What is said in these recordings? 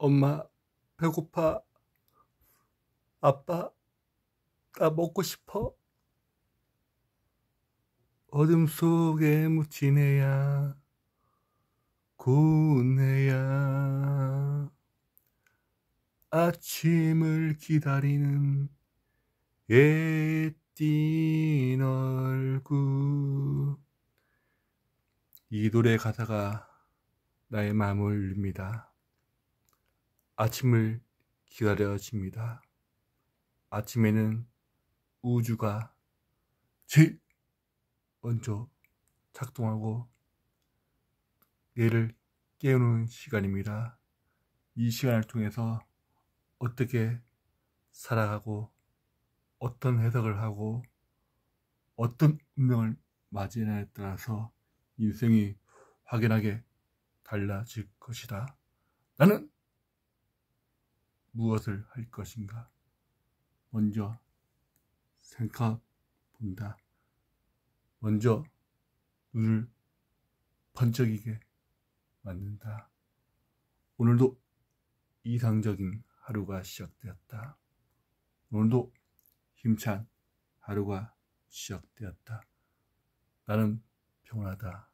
엄마, 배고파. 아빠, 나 먹고 싶어. 어둠 속에 묻힌 애야, 고운 애야. 아침을 기다리는 애띤 얼굴. 이 노래 가사가 나의 마음을 울립니다. 아침을 기다려집니다. 아침에는 우주가 제일 먼저 작동하고 뇌를 깨우는 시간입니다. 이 시간을 통해서 어떻게 살아가고 어떤 해석을 하고 어떤 운명을 맞이하냐에 따라서 인생이 확연하게 달라질 것이다. 나는 무엇을 할 것인가? 먼저 생각해 본다. 먼저 눈을 번쩍이게 만든다. 오늘도 이상적인 하루가 시작되었다. 오늘도 힘찬 하루가 시작되었다. 나는 평온하다.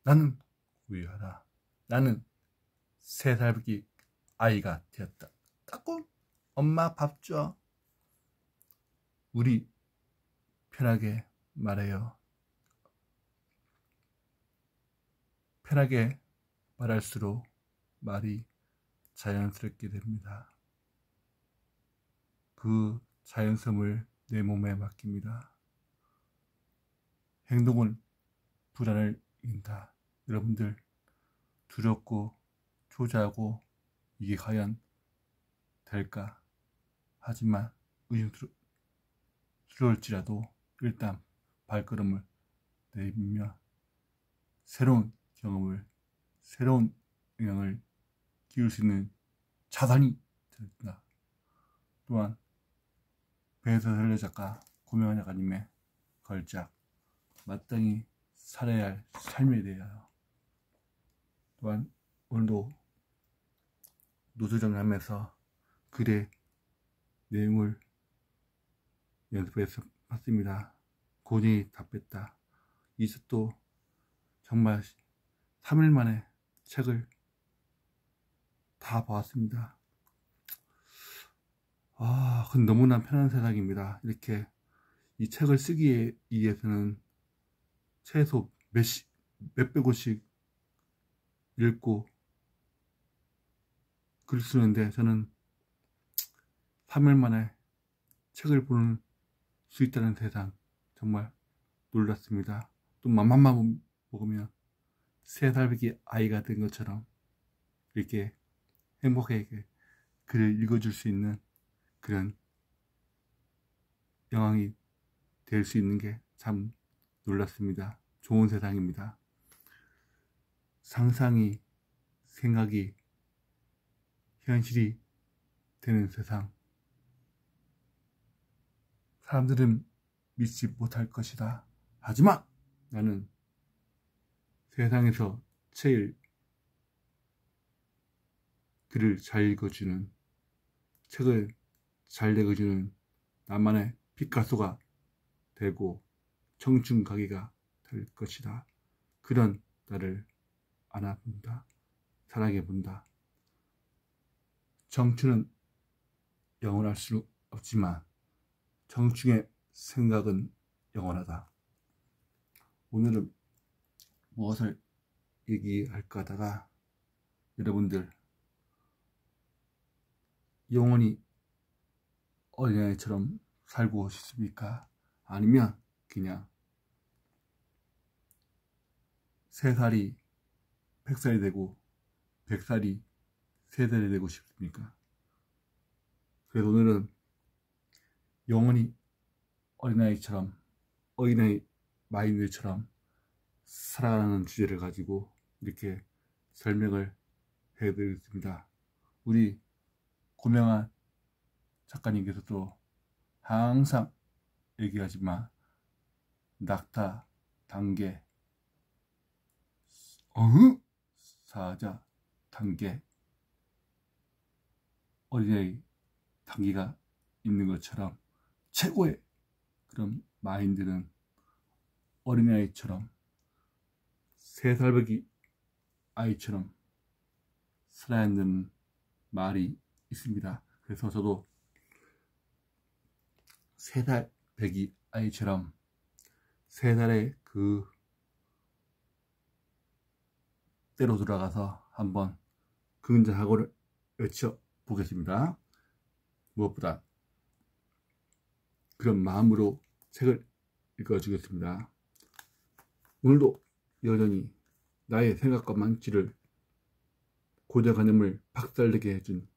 나는 고요하다. 나는 3살기 아이가 되었다. 따끔 엄마 밥 줘. 우리 편하게 말해요. 편하게 말할수록 말이 자연스럽게 됩니다. 그 자연성을 내 몸에 맡깁니다. 행동은 불안을 이긴다. 여러분들 두렵고 초조하고 이게 과연 될까? 하지만 의심스러울지라도 일단 발걸음을 내밀며 새로운 경험을, 새로운 영향을 키울 수 있는 자산이 된다. 또한 배에서 헬레 작가, 고명환 작가님의 걸작 마땅히 살아야 할 삶에 대하여, 또한 오늘도 노트정리 하면서 글의 내용을 연습해서 봤습니다. 고전이 답했다. 이 책도 정말 3일 만에 책을 다 봤습니다. 그건 너무나 편한 세상입니다. 이렇게 이 책을 쓰기 위해서는 최소 몇백 권씩 읽고 글 쓰는데 저는 3일 만에 책을 볼 수 있다는 세상 정말 놀랐습니다. 또 맘만 먹으면 3살배기 아이가 된 것처럼 이렇게 행복하게 글을 읽어줄 수 있는 그런 영향이 될 수 있는 게 참 놀랐습니다. 좋은 세상입니다. 상상이, 생각이 현실이 되는 세상. 사람들은 믿지 못할 것이다. 하지만 나는 세상에서 제일 글을 잘 읽어주는, 책을 잘 읽어주는 나만의 피카소가 되고 청춘 가게가 될 것이다. 그런 나를 안아본다. 사랑해본다. 청춘은 영원할 수 없지만 청춘의 생각은 영원하다. 오늘은 무엇을 얘기할까 하다가 여러분들 영원히 어린아이처럼 살고 싶습니까? 아니면 그냥 3살이 100살이 되고 100살이 3살이 되고 싶습니까? 그래서 오늘은 영원히 어린아이처럼, 어린아이 마인드처럼 살아가는 주제를 가지고 이렇게 설명을 해드리겠습니다. 우리 고명환 작가님께서도 항상 얘기하지만 낙타, 단계, 사자, 단계, 어린아이 단계가 있는 것처럼 최고의 그런 마인드는 어린아이처럼 3살배기 아이처럼 살아야 한다는 말이 있습니다. 그래서 저도 3살 배기 아이처럼 3살의 그 때로 돌아가서 한번 긍정하고를 외쳐보겠습니다. 무엇보다 그런 마음으로 책을 읽어주겠습니다. 오늘도 여전히 나의 생각과 망치를 고정관념을 박살내게 해준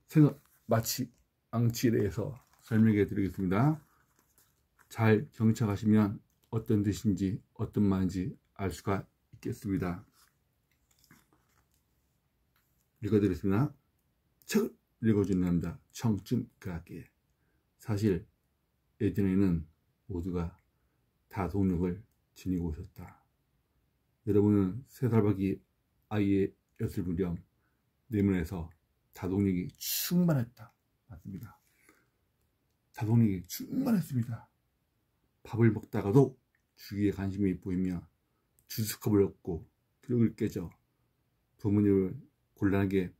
생각 망치에 대해서 설명해 드리겠습니다. 잘 경청하시면 어떤 뜻인지 어떤 말인지 알 수가 있겠습니다. 읽어드리겠습니다. 책을 읽어주는 남자 청춘과학계. 사실 예전에는 모두가 다 동력을 지니고 있었다. 여러분은 3살박이 아이였을 무렵 내면에서 다동력이 충만했다. 맞습니다. 다동력이 충만했습니다. 밥을 먹다가도 주위에 관심이 보이며 주스컵을 얻고 기록을 깨져 부모님을 곤란하게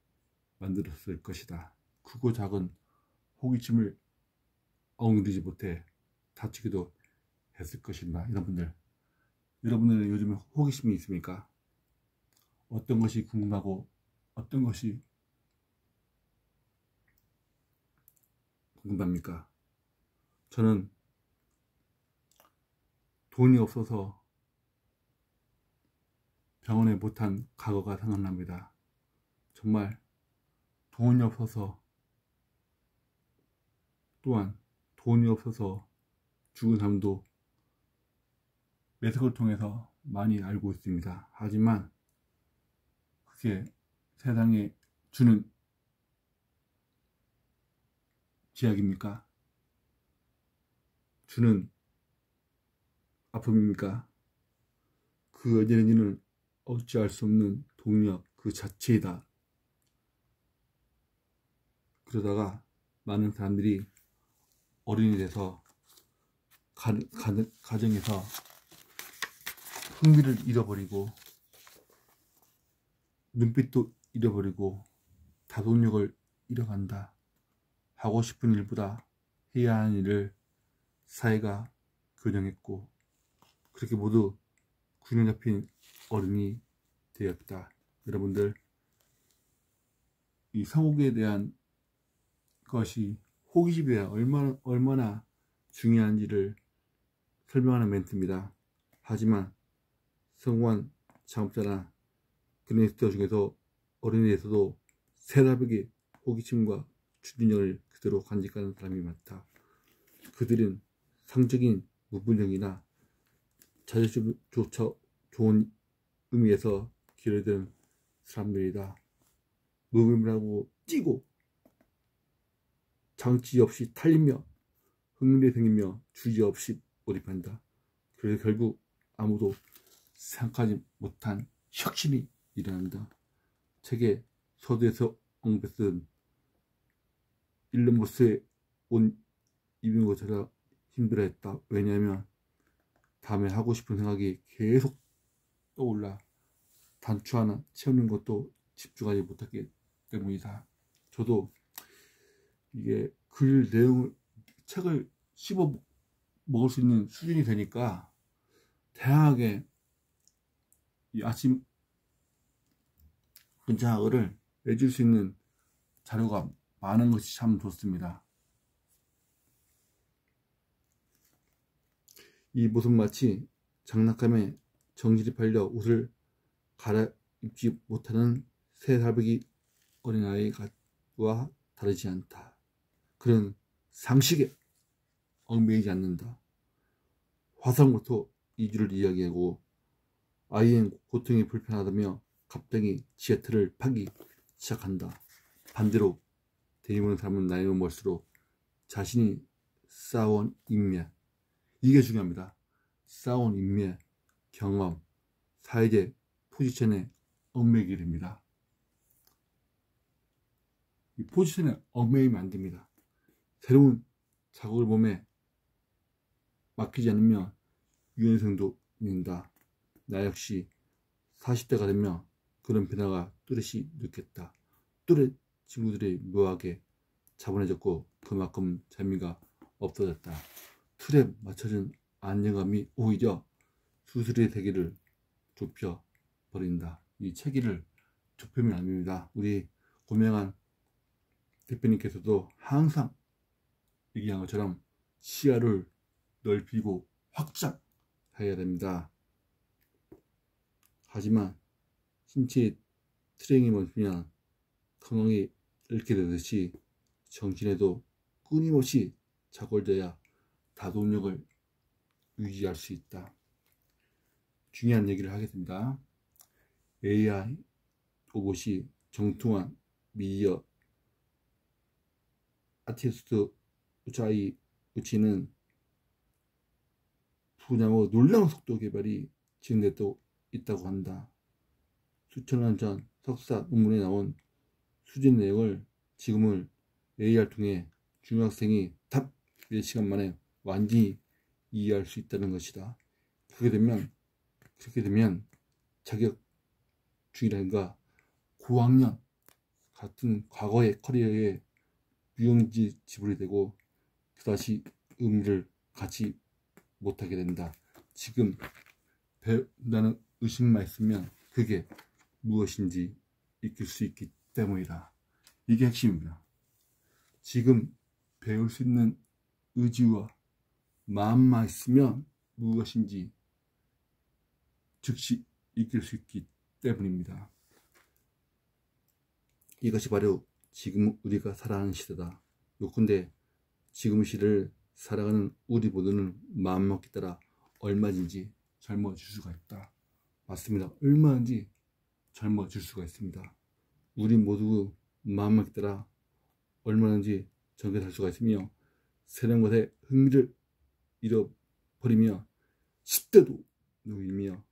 만들었을 것이다. 크고 작은 호기심을 억누르지 못해 다치기도 했을 것이다. 여러분들은 요즘에 호기심이 있습니까? 어떤 것이 궁금하고 어떤 것이 궁금합니까? 저는 돈이 없어서 병원에 못한 과거가 생각납니다. 정말 돈이 없어서, 또한 돈이 없어서 죽은 사람도 매석을 통해서 많이 알고 있습니다. 하지만 그게 세상에 주는 제약입니까? 주는 아픔입니까? 그 에너지는 어찌할 수 없는 동력 그 자체이다. 그러다가 많은 사람들이 어른이 돼서 가정에서 흥미를 잃어버리고 눈빛도 잃어버리고 다동력을 잃어간다. 하고 싶은 일보다 해야 하는 일을 사회가 교정했고 그렇게 모두 균형 잡힌 어른이 되었다. 여러분들, 이 성욕에 대한 것이 호기심에 얼마나 중요한지를 설명하는 멘트입니다. 하지만 성공한 창업자나 기능스터 중에서 어른에 대해서도 세다백의 호기심과 추진력을 그대로 간직하는 사람이 많다. 그들은 성적인 무분별이나 자존심조차 좋은 의미에서 길어든 사람들이다. 무분별하고 찌고 장치 없이 탈리며 흥미를 생기며 주저없이 몰입한다. 그래서 결국 아무도 생각하지 못한 혁신이 일어난다. 책의 서두에서 언급했던 일론 머스크의 옷 입은 것처럼 힘들어했다. 왜냐하면 다음에 하고 싶은 생각이 계속 떠올라 단추 하나 채우는 것도 집중하지 못하기 때문이다. 저도 이게 글 내용을 책을 씹어 먹을 수 있는 수준이 되니까 다양하게 이 아침 근창학을 내줄 수 있는 자료가 많은 것이 참 좋습니다. 이 모습은 마치 장난감에 정신이 팔려 옷을 갈아입지 못하는 3살배기 어린아이와 다르지 않다. 그런 상식에 얽매이지 않는다. 화상부터 이주를 이야기하고 아이의 고통이 불편하다며 갑자기 지하철을 파기 시작한다. 반대로 대입하는 사람은 나이가 먹을수록 자신이 쌓아온 인맥, 이게 중요합니다. 쌓아온 인맥, 경험, 사회적 포지션에 얽매이게 됩니다. 이 포지션에 얽매이면 안 됩니다. 새로운 자극을 몸에 맡기지 않으면 유연성도 잃는다. 나 역시 40대가 되면 그런 변화가 뚜렷이 느꼈다. 또래 친구들이 묘하게 차분해졌고 그만큼 재미가 없어졌다. 틀에 맞춰진 안정감이 오히려 수술의 세계를 좁혀버린다. 이 체계를 좁히면 안 됩니다. 우리 고명한 대표님께서도 항상 얘기한 것처럼 시야를 넓히고 확장해야 됩니다. 하지만 신체 트레이닝이 멈추면 건강이 잃게 되듯이 정신에도 끊임없이 착오돼야 다동력을 유지할 수 있다. 중요한 얘기를 하겠습니다. AI 로봇이 정통한 미디어 아티스트 우치는 분야의 놀라운 속도 개발이 진행되고 있다고 한다. 수천 년 전 석사 논문에 나온 수진 내용을 지금은 AR 통해 중학생이 답 몇 시간 만에 완전히 이해할 수 있다는 것이다. 그렇게 되면 자격 중이라든가 고학년 같은 과거의 커리어에 유용지 지불이 되고 그다시 의미를 갖지 못하게 된다. 지금 배운다는 의식만 있으면 그게 무엇인지 익힐 수 있기 때문이다. 이게 핵심입니다. 지금 배울 수 있는 의지와 마음만 있으면 무엇인지 즉시 익힐 수 있기 때문입니다. 이것이 바로 지금 우리가 살아가는 시대다. 요컨대 지금 시대를 살아가는 우리 모두는 마음먹기 따라 얼마든지 젊어질 수가 있다. 맞습니다. 얼마든지 젊어질 수가 있습니다. 우리 모두 마음먹기 따라 얼마든지 젊게 살 수가 있으며 새로운 것에 흥미를 잃어버리며 10대도 노이며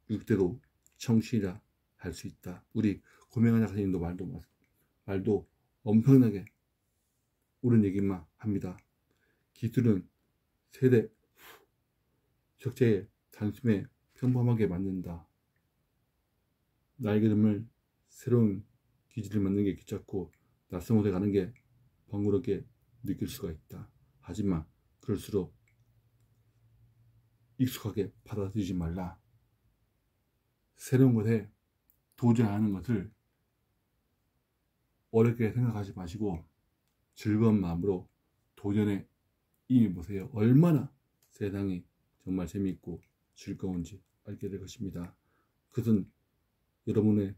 6대도 청춘이라 할 수 있다. 우리 고명한 작가님도 말도 엄청나게 옳은 얘기만 합니다. 기술은 세대 적재의 단숨에 평범하게 만든다. 나이가 들면 새로운 기질을 만드는 게 귀찮고 낯선 곳에 가는 게 번거롭게 느낄 수가 있다. 하지만 그럴수록 익숙하게 받아들이지 말라. 새로운 것에 도전하는 것을 어렵게 생각하지 마시고 즐거운 마음으로 도전에 임해보세요. 얼마나 세상이 정말 재미있고 즐거운지 알게 될 것입니다. 그것은 여러분의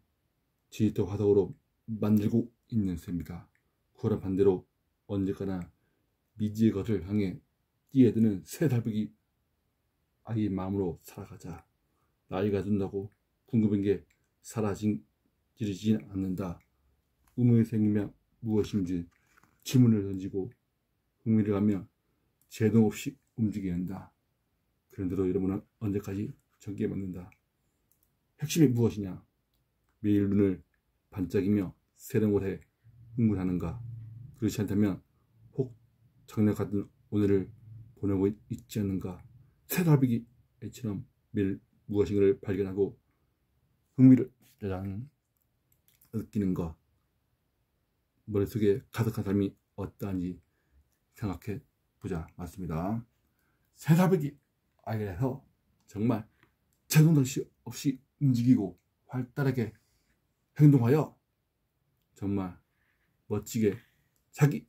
디지털 화석으로 만들고 있는 셈입니다. 그거랑 반대로 언제까나 미지의 것을 향해 뛰어드는 새달팽이 아이의 마음으로 살아가자. 나이가 든다고 궁금한 게 사라지지 않는다. 의문이 생기면 무엇인지 질문을 던지고 흥미를 가며 제동 없이 움직여야 한다. 그런데도 여러분은 언제까지 전기에 맞는다. 핵심이 무엇이냐? 매일 눈을 반짝이며 새로운 곳에 흥분하는가? 그렇지 않다면 혹 작년 같은 오늘을 보내고 있지 않는가? 새달팽이 애처럼 매일 무엇인가를 발견하고 흥미를 느끼는 것. 머릿속에 가득한 삶이 어떠한지 생각해 보자. 맞습니다. 새달팽이 아이에서 정말 제동장치 없이 움직이고 활달하게 행동하여 정말 멋지게 자기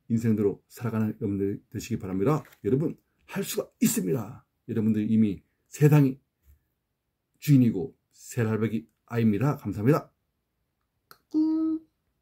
인생대로 살아가는 여러분들 되시기 바랍니다. 여러분 할 수가 있습니다. 여러분들 이미 세상이 주인이고 새달팽이 아이입니다. 감사합니다.